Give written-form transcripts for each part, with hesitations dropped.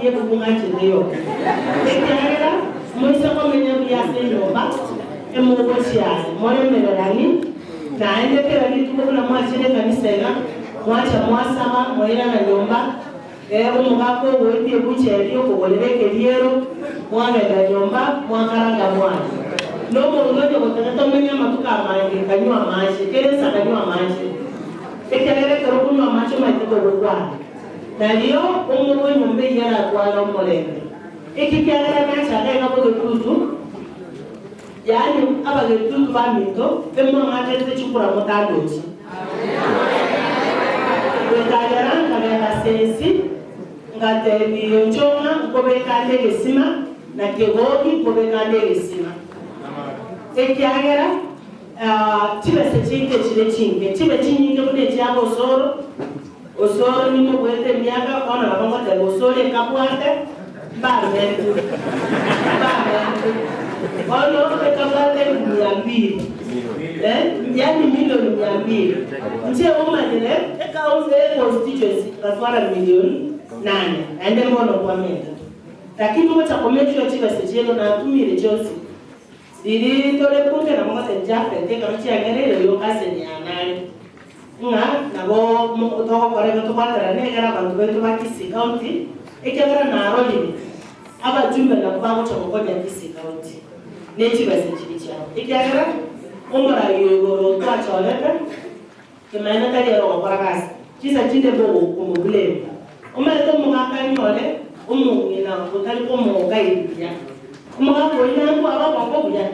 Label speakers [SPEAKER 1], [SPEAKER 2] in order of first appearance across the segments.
[SPEAKER 1] ye kukunga chiriyo. Ekiagera mwisa kwa mwenye biyase nyomba emogochiasi mole melorani na ende pera bitu kuna mwachire kanisega mwacha mwasama mwera na nyomba umugako wote bucheriyo kubolebeke liero mwana da nyomba mwakaranga mwana no mulojo kotaka mwenye matuka amange kanywa maji kelesa kanywa maji ekelele kero kunywa maji maiteko rokwa na leo umuwe nyombe yara kwa no molende ekikyagara nacha kaga boge tutu yani abage tutu ba mito emmo ngate chukura motandoti wetagara ngata sensi ngate biyonchonga kobekande gesima na kegogi kobekande gesima ekyagara tibese chinge chile chinge tibe chinyinge kune cyabo osoro ni mo kwete myaka ona babango te osore kapwate babentu ono ekapate 200 yani milioni 200 nje umanile ekaunze constituency kaswara milioni 8 ende mbono kwa menda lakini mocha kometsho chibese cheno na tumire chose diri tole punge na mwa senjafe teka mchi agerere yo kaseni anali nga nabo mo to kore to kwatara ne gara bantu betu bakisi county ekagara na roli aba jumbe na kwa mocha kokonya kisi county ne chibese chibicha ekagara umara yogoro to acholeka kemaina tali ro kwa kasi chisa chinde bogo kumubule umara to mukaka nyole umungina kutali ko mo gaidia Umaga boina ko aba bako buya.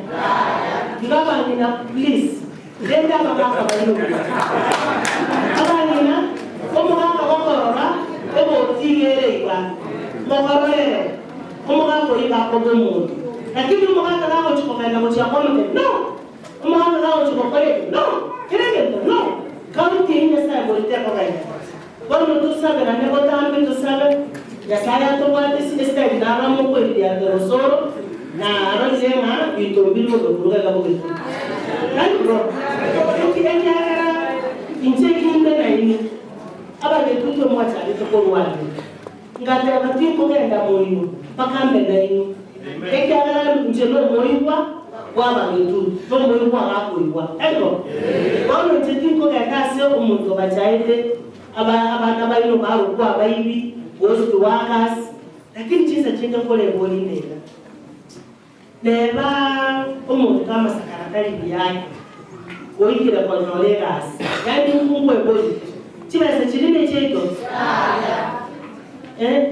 [SPEAKER 1] Ngaba nina please. Denda baka bayo. Aba nina umaga ko korora ebo tigere iba. Mogare. Umaga ko iba ko bomu. Lakini umaga kana ko chiko kana ko chako no. Umaga kana ko chiko kore no. Kirege no. Kaunti ina sa bolte ko kana. Kono tu sabe na nego tambe tu sabe. Ya saya to wate si stay na ramo ko dia rosoro. Na aronzema bitombilo dokuruga gaboge nani bro ekiagara inchekinde na ini abaje tuto mwacha litoko wali ngata batiko genda moyo pakambe na ini ekiagara njelo moyo waba ngetu to moyo akakoiwa ego wano tetiko gakase umuntu bachaite abana bayino baro kwa bayibi bostu wakas lakini chisa chenga kole bolinela Neba umuntu kama sakaratari biyake oyigira kwa nolegas yani ngumwe boyi tibese chirine cheto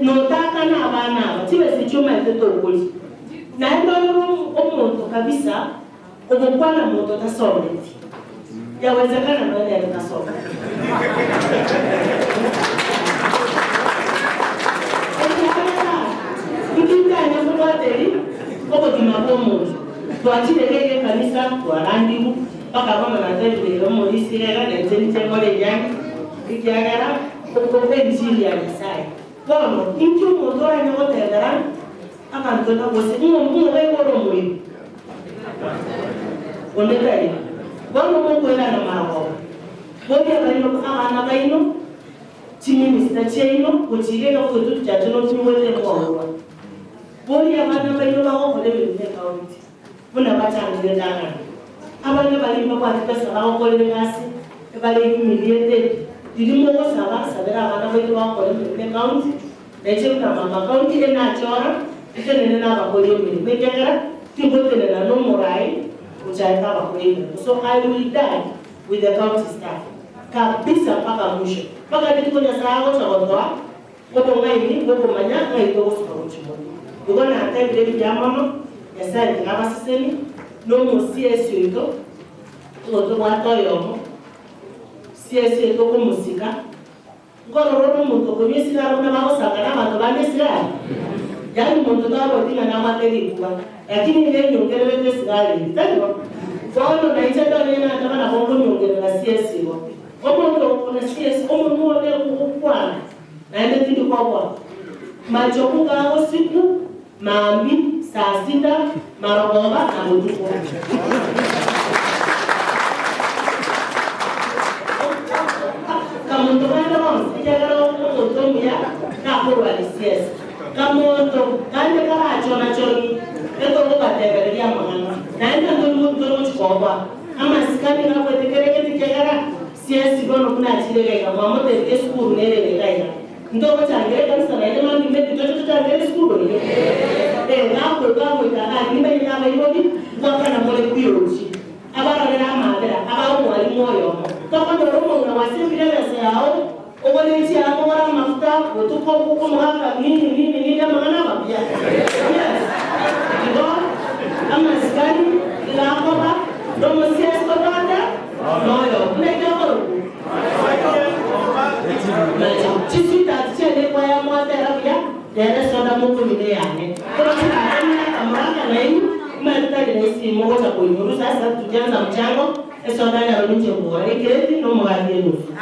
[SPEAKER 1] notaka na abana tibese chuma teto ukuli na ndo umuntu kabisa ubukwana muntu tasometi yawezekana nani atasoma Nikindanya mwadeli Koko tumapomo tuachileleke kanisa tuarandibu paka kama natende lomo isirela na tente mole nyani ikiagara kokope njili ya Isaya kono inchu motora nyogo tegara akantona bose ngo wego romo ondetari kono mungu ina na maro bodia kaino ana kaino chini mista cheino kuchile no kutu chachono tumwele kwa Boli abana bayo bawo kole bimbe kaunti. Buna batangire danga. Abana bali mabwa pesa bawo kole ngasi. Bali humiliated. Didimo ko saba sabera abana bayo bawo kole bimbe kaunti. Leche na mama kaunti na chora. Itene na ba kole bimbe kera. Tibote na no morai. Uchaita ba kole. So I will die with the county staff. Kabisa paka mwisho. Paka ndiko nya sawa cha watoa. Kopo ngai kopo manya ngai to ko chimo. We're going to attend the Yamano, a side of Navasini, no more CSU, to the Watoyo, CSU to Musica. Go to Romo to Commissioner of Navasaka, the Vanisra. Young Montano, and Amateri, a king name you get this guy. Follow the Italian and a home in the CSU. Omo on a CS, Omo than one, and the thing to power. My Jokuga was simple. Maambi, saa sita, marogoba na mutuko. Kamuntu kanda wangu, ijagala wangu mutumia na kuwa lisiesi. kamoto kande karachona choni eto ngobatebere ya mangana naenda ndo chikoba ama sikani ngakwe tekereke tikera siasi bono kuna chirega mamote ke school nere ngai ndo ko changere kanisa na ile mami mbe toto changere school ni ngakwe ngakwe kana ni mbe ngaba ibodi wakana mole kuyochi abara na madera aba mwali moyo kama ndo romo na wasifira yao obole chi amora mafuta utuko kuko mwaka nini mangana babia yes ndo ama sikani la koba domo siesta banda moyo ndio Chisita tiene kwa ya mwaterapia dere soda mungu mide yane kwa sababu amraka na hiyo mmetaka ni si moja kwa kunyuru sasa tukianza mchango soda ya runje kwa kredi no mwadi nusu